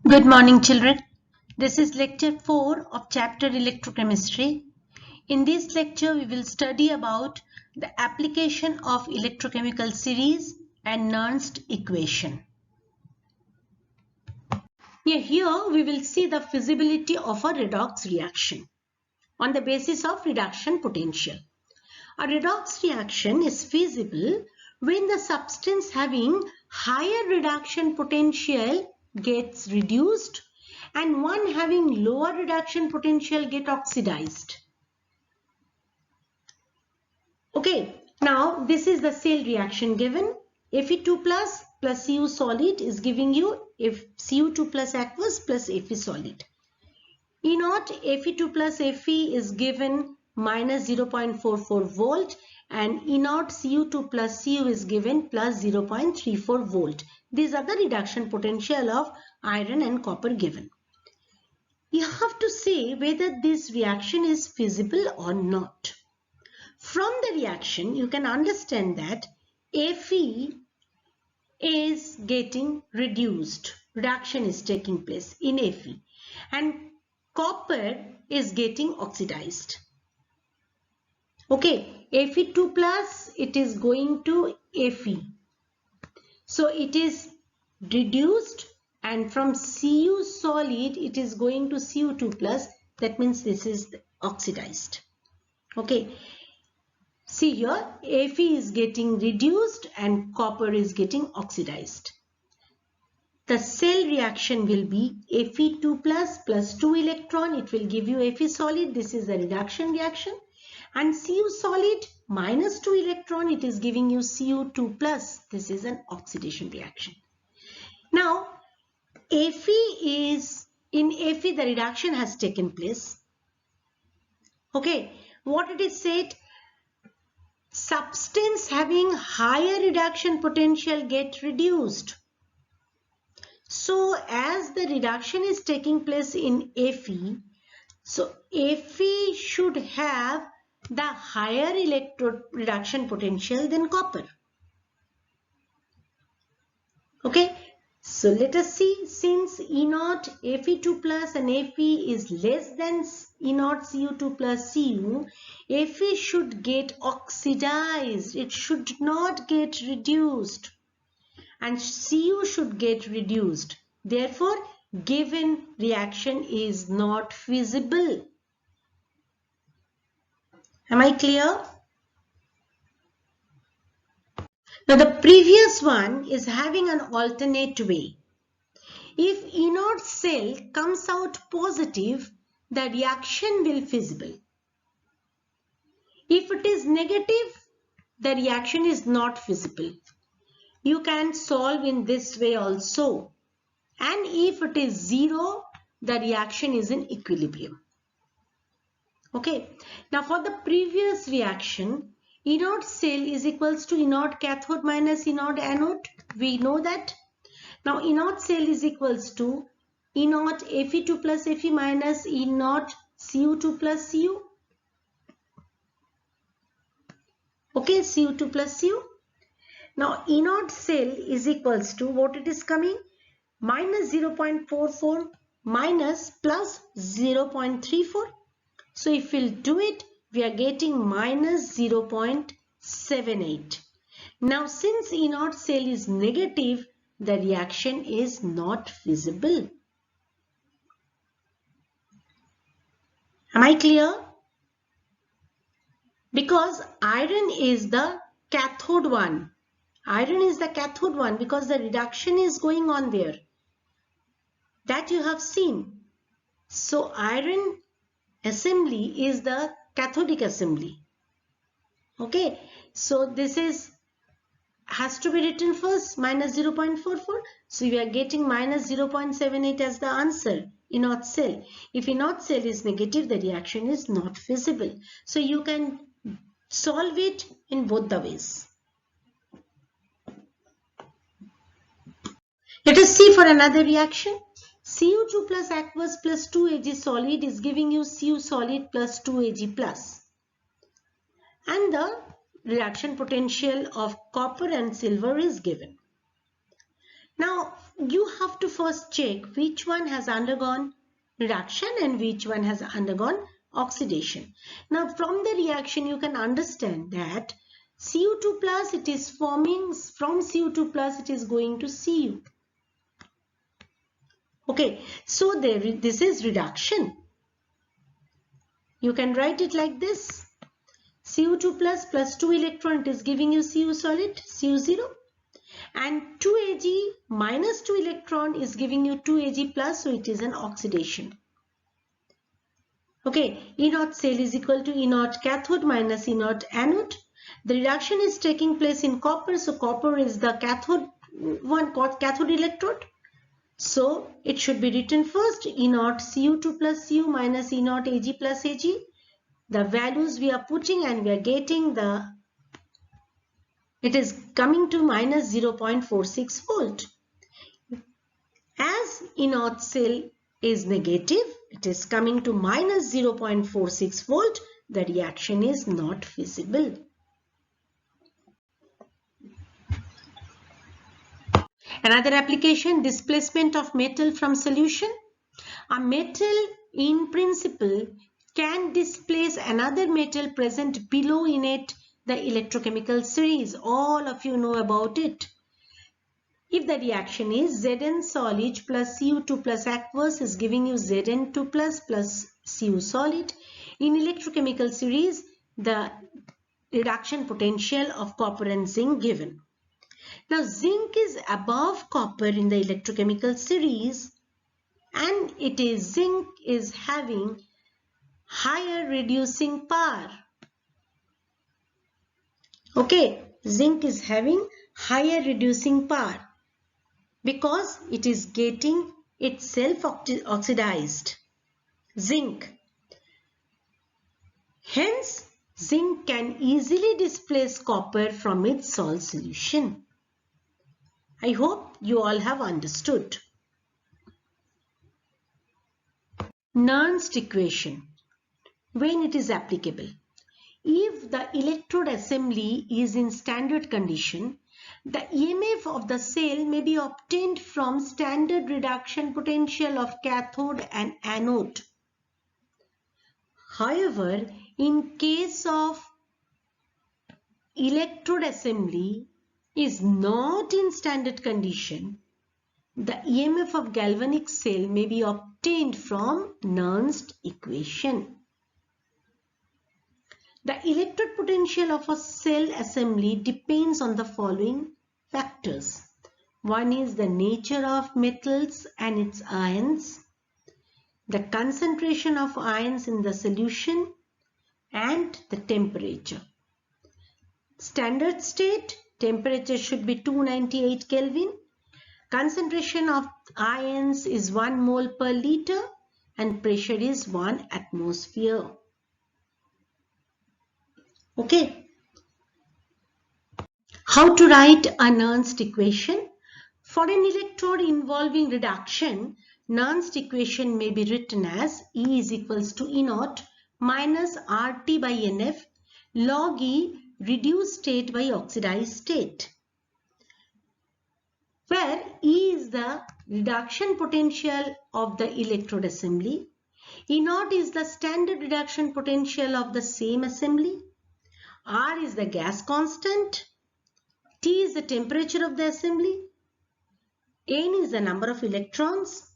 Good morning, children. This is lecture 4 of chapter electrochemistry. In this lecture, we will study about the application of electrochemical series and Nernst equation. Here we will see the feasibility of a redox reaction on the basis of reduction potential. A redox reaction is feasible when the substance having higher reduction potential gets reduced and one having lower reduction potential get oxidized. Okay, now this is the cell reaction given. Fe2 plus Cu solid is giving you Cu2 plus aqueous plus Fe solid. E naught Fe2 plus Fe is given minus 0.44 volt and E naught Cu2 plus Cu is given plus 0.34 volt. These are the reduction potential of iron and copper given. You have to say whether this reaction is feasible or not. From the reaction, you can understand that Fe is getting reduced. Reduction is taking place in Fe and copper is getting oxidized. Okay, Fe2 plus it is going to Fe. So it is reduced and from Cu solid it is going to Cu2 plus. That means this is oxidized. Okay. See here, Fe is getting reduced and copper is getting oxidized. The cell reaction will be Fe2 plus 2 electron. It will give you Fe solid. This is the reduction reaction. And Cu solid minus 2 electron. It is giving you Cu2 plus. This is an oxidation reaction. Now, in Fe the reduction has taken place. Okay, what it is said? Substance having higher reduction potential get reduced. So as the reduction is taking place in Fe, so Fe should have the higher electrode reduction potential than copper. Okay, so let us see, since E naught Fe2 plus and Fe is less than E naught Cu2 plus Cu, Fe should get oxidized. It should not get reduced. And Cu should get reduced. Therefore, given reaction is not feasible. Am I clear? Now the previous one is having an alternate way. If E naught cell comes out positive, the reaction will be feasible. If it is negative, the reaction is not feasible. You can solve in this way also. And if it is 0, the reaction is in equilibrium. Okay. Now for the previous reaction, E naught cell is equals to E naught cathode minus E naught anode. We know that. Now E naught cell is equals to E naught Fe2 plus Fe minus E naught Cu2 plus Cu. Okay, Cu2 plus Cu. Now E naught cell is equals to what it is coming? Minus 0.44 minus plus 0.34. So if we'll do it, we are getting minus 0.78. Now since E naught cell is negative, the reaction is not feasible. Am I clear? Because iron is the cathode one. Iron is the cathode one because the reduction is going on there. That you have seen. So iron assembly is the cathodic assembly. Okay. So this has to be written first, minus 0.44. So we are getting minus 0.78 as the answer. E naught cell. If E naught cell is negative, the reaction is not feasible. So you can solve it in both the ways. Let us see for another reaction. Cu2 plus aqueous plus 2Ag solid is giving you Cu solid plus 2Ag plus. And the reduction potential of copper and silver is given. Now you have to first check which one has undergone reduction and which one has undergone oxidation. Now from the reaction you can understand that Cu2 plus it is forming, from Cu2 plus it is going to Cu. Okay, so this is reduction. You can write it like this. Cu2 plus 2 electron, it is giving you Cu solid, Cu0. And 2 Ag minus 2 electron is giving you 2 Ag plus, so it is an oxidation. Okay, E naught cell is equal to E naught cathode minus E naught anode. The reduction is taking place in copper, so copper is the cathode electrode. So it should be written first E naught Cu2 plus Cu minus E naught Ag plus Ag. The values we are putting and we are getting it is coming to minus 0.46 volt. As E naught cell is negative, it is coming to minus 0.46 volt. The reaction is not feasible. Another application, displacement of metal from solution. A metal in principle can displace another metal present below in it, the electrochemical series. All of you know about it. If the reaction is Zn solid plus Cu2 plus aqueous is giving you Zn2 plus Cu solid. In electrochemical series, the reduction potential of copper and zinc given. Now zinc is above copper in the electrochemical series, and zinc is having higher reducing power. Okay, zinc is having higher reducing power because it is getting itself oxidized. Zinc. Hence, zinc can easily displace copper from its salt solution. I hope you all have understood. Nernst equation. When it is applicable. If the electrode assembly is in standard condition, the EMF of the cell may be obtained from standard reduction potential of cathode and anode. However, in case of electrode assembly is not in standard condition, the EMF of galvanic cell may be obtained from Nernst equation. The electrode potential of a cell assembly depends on the following factors. One is the nature of metals and its ions, the concentration of ions in the solution, and the temperature. Standard state, temperature should be 298 Kelvin. Concentration of ions is 1 mole per liter and pressure is 1 atmosphere. Okay. How to write a Nernst equation? For an electrode involving reduction, Nernst equation may be written as E is equals to E naught minus RT by NF log E reduced state by oxidized state, where E is the reduction potential of the electrode assembly, E naught is the standard reduction potential of the same assembly, R is the gas constant, T is the temperature of the assembly, N is the number of electrons,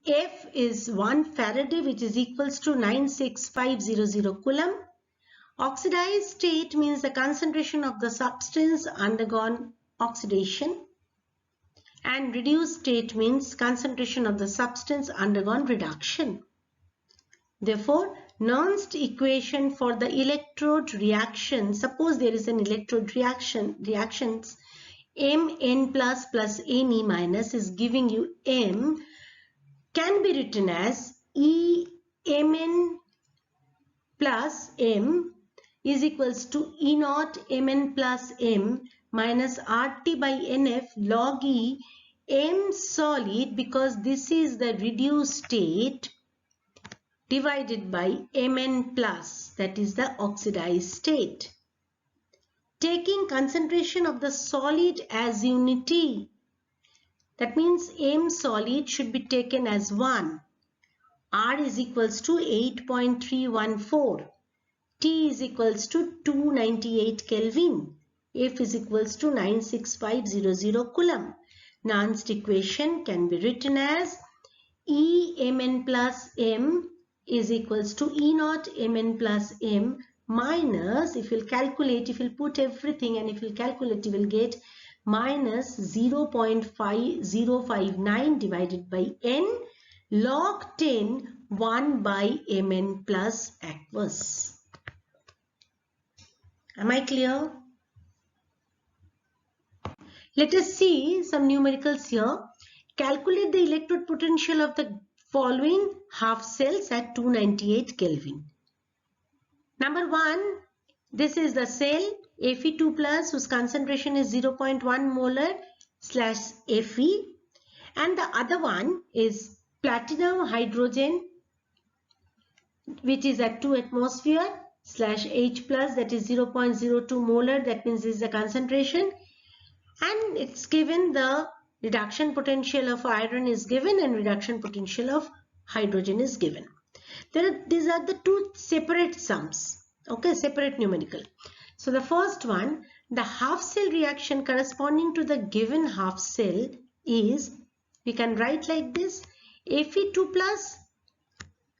F is 1 Faraday which is equals to 96500 Coulomb. Oxidized state means the concentration of the substance undergone oxidation, and reduced state means concentration of the substance undergone reduction. Therefore, Nernst equation for the electrode reaction, suppose there is an electrode reactions Mn plus Ne minus is giving you M, can be written as Emn plus M is equals to E naught Mn plus M minus RT by NF log E M solid, because this is the reduced state, divided by Mn plus, that is the oxidized state. Taking concentration of the solid as unity, That means M solid should be taken as 1. R is equals to 8.314. T is equals to 298 Kelvin. F is equals to 96500 Coulomb. Nernst equation can be written as E Mn plus M is equals to E naught Mn plus M minus, if you'll calculate, if you'll put everything and if you'll calculate, you will get minus 0.5059 divided by N log 10 1 by Mn plus aqueous. Am I clear? Let us see some numericals here. Calculate the electrode potential of the following half cells at 298 Kelvin. Number 1, this is the cell Fe2 plus whose concentration is 0.1 molar slash Fe, and the other one is platinum hydrogen which is at 2 atmosphere slash H plus, that is 0.02 molar, that means this is the concentration, and it's given the reduction potential of iron is given and reduction potential of hydrogen is given. These are the two separate sums, okay, separate numerical. So the first one, the half cell reaction corresponding to the given half cell is, we can write like this, Fe2 plus,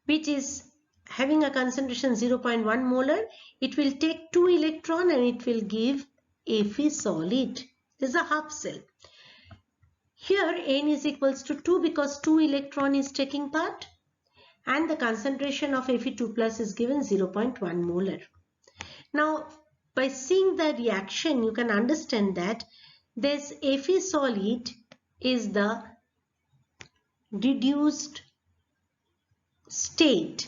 which is having a concentration 0.1 molar, it will take 2 electron and it will give Fe solid. This is a half cell. Here N is equals to 2 because 2 electron is taking part, and the concentration of Fe2 plus is given 0.1 molar. Now by seeing the reaction you can understand that this Fe solid is the reduced state,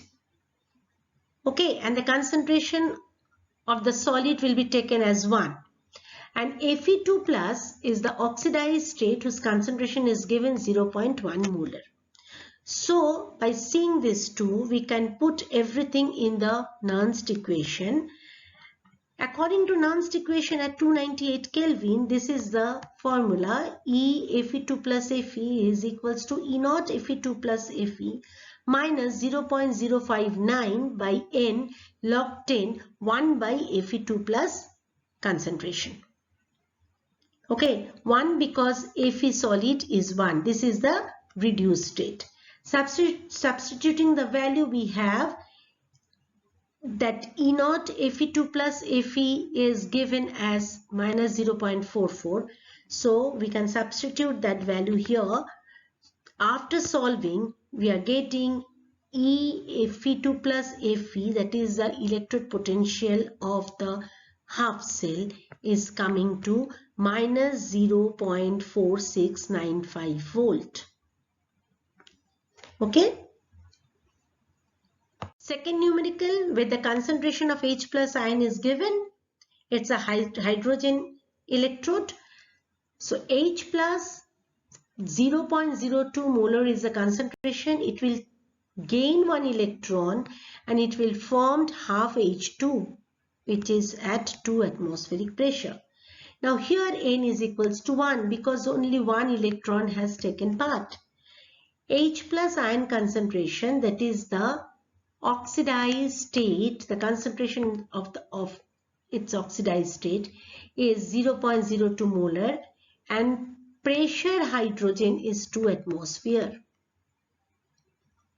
okay, and the concentration of the solid will be taken as 1. And Fe2 plus is the oxidized state whose concentration is given 0.1 molar. So by seeing these two, we can put everything in the Nernst equation. According to Nernst equation at 298 Kelvin, this is the formula: E Fe2 plus Fe is equals to E naught Fe2 plus Fe minus 0.059 by N log 10 1 by Fe2 plus concentration. Okay, 1 because Fe solid is 1. This is the reduced state. Substituting the value, we have that E naught Fe2 plus Fe is given as minus 0.44. So we can substitute that value here. After solving, we are getting E Fe2 plus Fe, that is the electrode potential of the half cell, is coming to minus 0.4695 volt. Okay. Second numerical, where the concentration of H plus ion is given, it's a hydrogen electrode. So H plus 0.02 molar is the concentration. It will gain 1 electron and it will form half H2, which is at 2 atmospheric pressure. Now here N is equals to 1 because only 1 electron has taken part. H plus ion concentration, that is the oxidized state, the concentration of its oxidized state is 0.02 molar and pressure hydrogen is 2 atmosphere.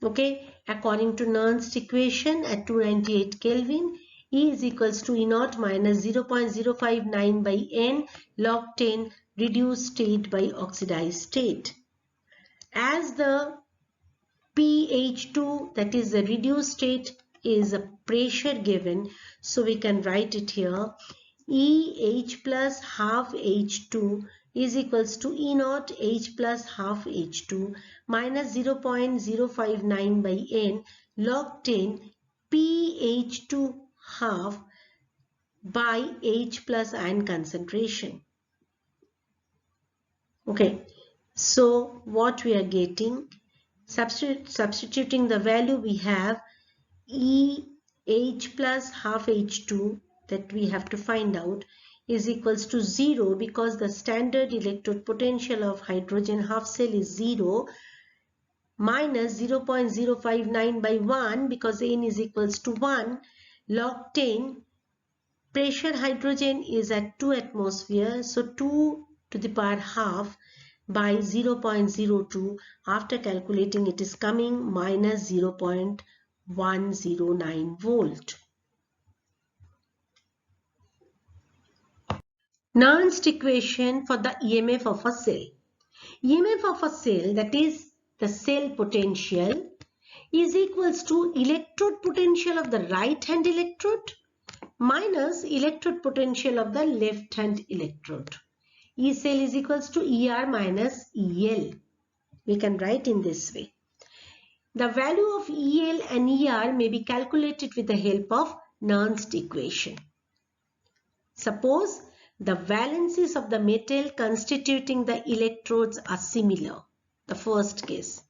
Okay, according to Nernst equation at 298 Kelvin, E is equals to E naught minus 0.059 by N log 10 reduced state by oxidized state. As the pH2, that is the reduced state, is a pressure given, so we can write it here. EH plus half H2 is equals to E naught H plus half H2 minus 0.059 by N log 10 pH2 half by H plus ion concentration. Okay, so what we are getting, substituting the value, we have EH plus half H2 that we have to find out is equals to 0 because the standard electrode potential of hydrogen half cell is 0, minus 0.059 by 1 because N is equals to 1, log 10. Pressure hydrogen is at 2 atmosphere, so 2 to the power half by 0.02. After calculating, it is coming minus 0.109 volt. Nernst equation for the EMF of a cell. EMF of a cell, that is the cell potential, is equals to electrode potential of the right hand electrode minus electrode potential of the left hand electrode. E cell is equals to ER minus EL. We can write in this way. The value of EL and ER may be calculated with the help of Nernst equation. Suppose the valencies of the metal constituting the electrodes are similar. The first case.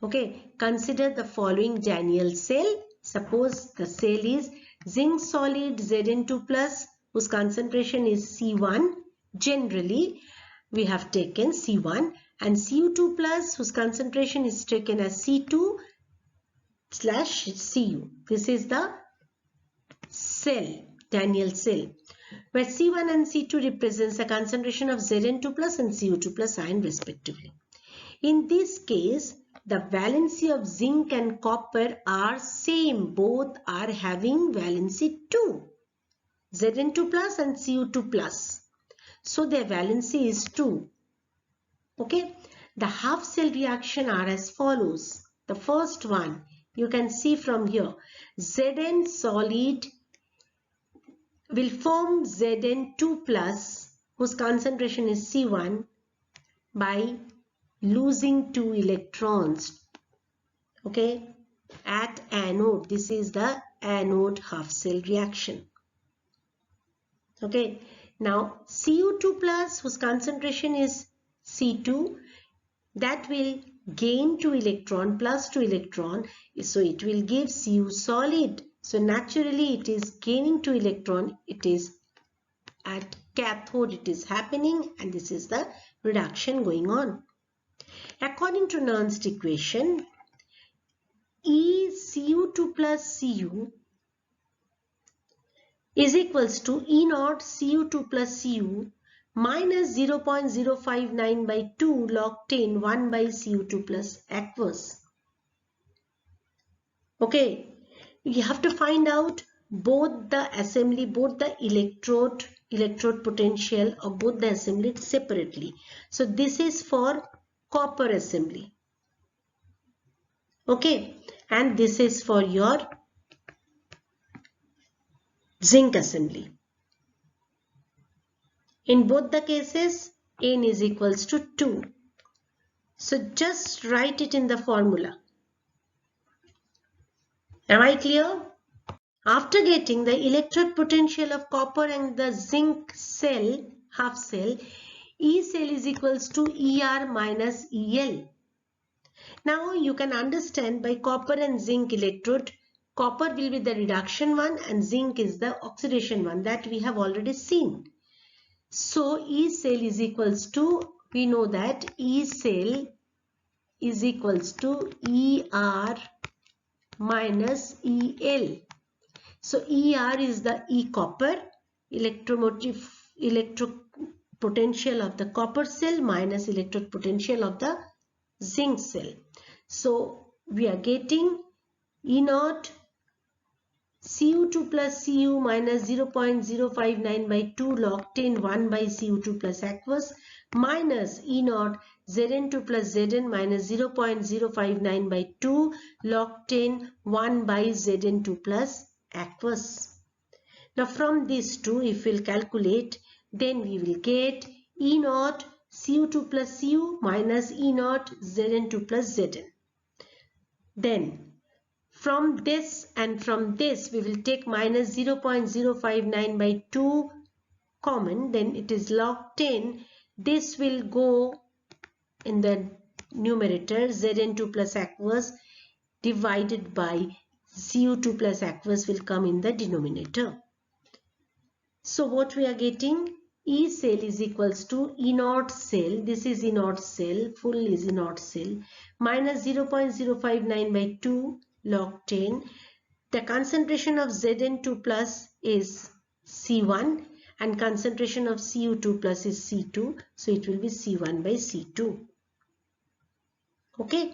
Okay, consider the following Daniell cell. Suppose the cell is zinc solid Zn2 plus whose concentration is C1. Generally, we have taken C1, and Cu2 plus whose concentration is taken as C2/Cu. This is the cell, Daniell cell, where C1 and C2 represents the concentration of Zn2 plus and Cu2 plus ion respectively. In this case, the valency of zinc and copper are same. Both are having valency 2. Zn2 plus and Cu2 plus. So their valency is 2. Okay. The half cell reaction are as follows. The first one you can see from here. Zn solid will form Zn2 plus whose concentration is C1 by losing 2 electrons, okay, at anode. This is the anode half cell reaction. Okay, now Cu2 plus whose concentration is C2, that will gain 2 electron plus 2 electron, so it will give Cu solid. So naturally it is gaining 2 electron, it is at cathode it is happening, and this is the reduction going on. According to Nernst equation, E Cu2 plus Cu is equals to E naught Cu2 plus Cu minus 0.059 by 2 log 10 1 by Cu2 plus aqueous. Okay, you have to find out both the assembly, both the electrode potential of both the assembly separately. So this is for copper assembly. Okay, and this is for your zinc assembly. In both the cases, N is equals to 2. So just write it in the formula. Am I clear? After getting the electrode potential of copper and the zinc cell, half cell, E cell is equals to ER minus EL. Now you can understand by copper and zinc electrode, copper will be the reduction one and zinc is the oxidation one, that we have already seen. So E cell is equals to, we know that E cell is equals to ER minus EL. So ER is the E copper, electrode potential of the copper cell minus electrode potential of the zinc cell. So we are getting E naught Cu2 plus Cu minus 0.059 by 2 log 10 1 by Cu2 plus aqueous minus E naught Zn2 plus Zn minus 0.059 by 2 log 10 1 by Zn2 plus aqueous. Now from these two, if we will calculate, then we will get E naught Cu2 plus Cu minus E naught Zn2 plus Zn. Then from this and from this, we will take minus 0.059 by 2 common, then it is log 10. This will go in the numerator, Zn2 plus aqueous divided by Cu2 plus aqueous will come in the denominator. So what we are getting? E cell is equals to E naught cell. This is E naught cell. Full is E naught cell. Minus 0.059 by 2 log 10. The concentration of Zn2 plus is C1 and concentration of Cu2 plus is C2. So it will be C1 by C2. Okay.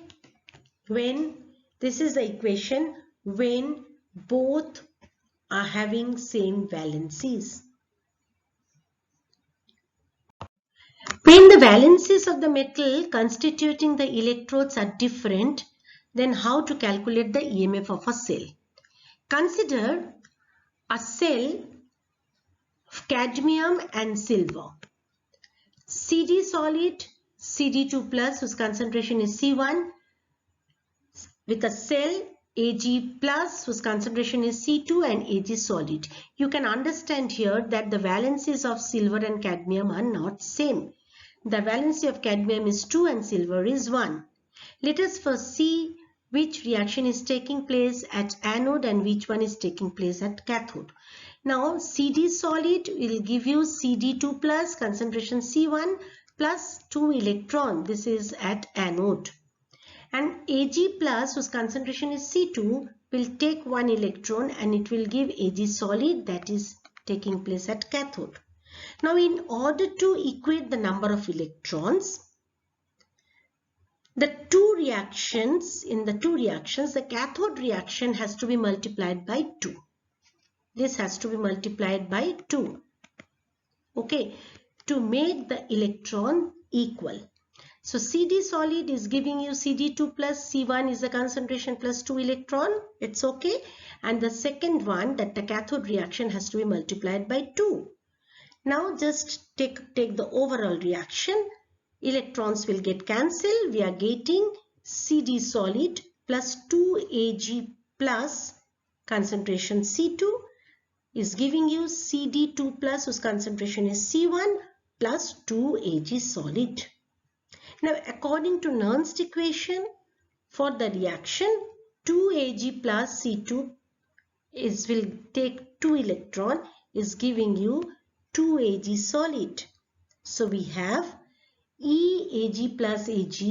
When this is the equation when both are having same valencies. When the valencies of the metal constituting the electrodes are different, then how to calculate the EMF of a cell? Consider a cell of cadmium and silver. CD solid, CD2 plus whose concentration is C1 with a cell Ag plus whose concentration is C2 and Ag solid. You can understand here that the valencies of silver and cadmium are not same. The valency of cadmium is 2 and silver is 1. Let us first see which reaction is taking place at anode and which one is taking place at cathode. Now CD solid will give you CD2 plus concentration C1 plus 2 electron. This is at anode. And Ag plus whose concentration is C2 will take 1 electron and it will give Ag solid, that is taking place at cathode. Now in order to equate the number of electrons, in the two reactions, the cathode reaction has to be multiplied by 2. This has to be multiplied by 2. Okay, to make the electron equal. So CD solid is giving you CD2 plus C1 is the concentration plus 2 electron. It's okay. And the second one, that the cathode reaction has to be multiplied by 2. Now just take the overall reaction. Electrons will get cancelled. We are getting CD solid plus 2 Ag plus concentration C2 is giving you CD2 plus whose concentration is C1 plus 2 Ag solid. Now according to Nernst equation for the reaction 2 Ag plus C2 will take 2 electron is giving you 2 Ag solid. So we have E Ag plus Ag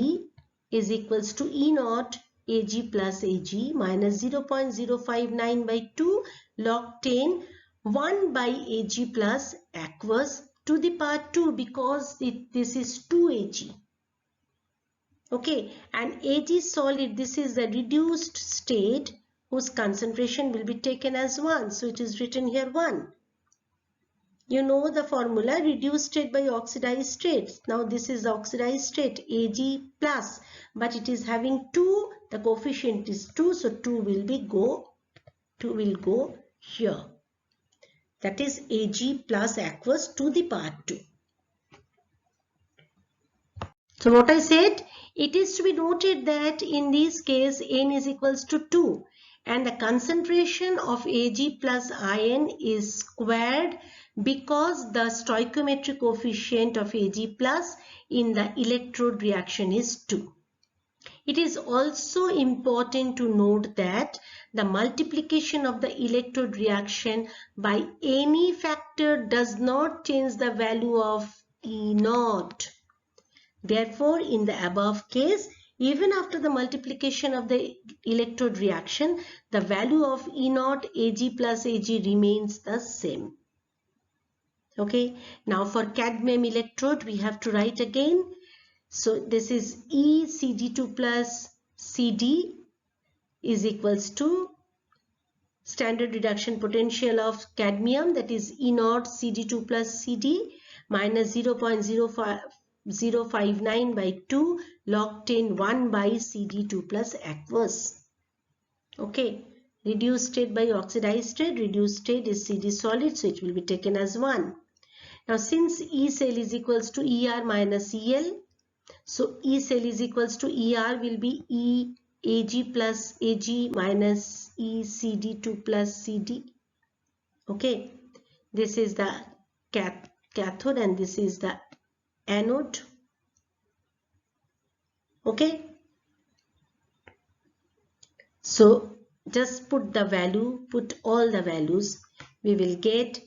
is equals to E naught Ag plus Ag minus 0.059 by 2 log 10 1 by Ag plus aqueous to the power 2 because this is 2 Ag. Okay, and Ag solid, this is the reduced state whose concentration will be taken as 1. So it is written here 1. You know the formula, reduced state by oxidized state. Now this is the oxidized state Ag plus, but it is having 2, the coefficient is 2, so 2 will go here. That is Ag plus aqueous to the power 2. So what I said, it is to be noted that in this case N is equals to 2 and the concentration of Ag plus In is squared because the stoichiometric coefficient of Ag plus in the electrode reaction is 2. It is also important to note that the multiplication of the electrode reaction by any factor does not change the value of E naught. Therefore, in the above case, even after the multiplication of the electrode reaction, the value of E naught Ag plus Ag remains the same. Okay, now for cadmium electrode, we have to write again. So this is E CD2 plus CD is equals to standard reduction potential of cadmium, that is E naught CD2 plus CD minus 0.059 by 2 log 10 1 by CD2 plus aqueous. Okay, reduced state by oxidized state, reduced state is CD solid, so it will be taken as 1. Now since E cell is equals to ER minus EL, so E cell is equals to ER will be E Ag plus Ag minus E CD2 plus CD. Okay, this is the cathode and this is the anode. Okay, so just put all the values. We will get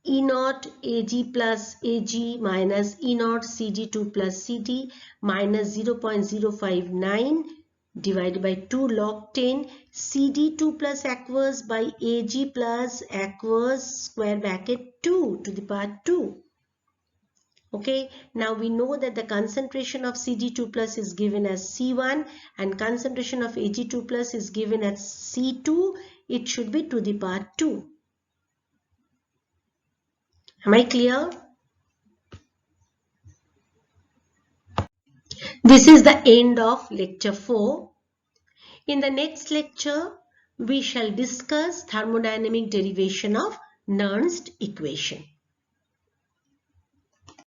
E naught Ag plus Ag minus E naught Cd2 plus Cd minus 0.059 divided by 2 log 10 Cd2 plus aqueous by Ag plus aqueous square bracket 2 to the power 2. Okay, now we know that the concentration of Cd2 plus is given as C1 and concentration of Ag2 plus is given as C2. It should be to the power 2. Am I clear? This is the end of lecture 4. In the next lecture, we shall discuss thermodynamic derivation of Nernst equation.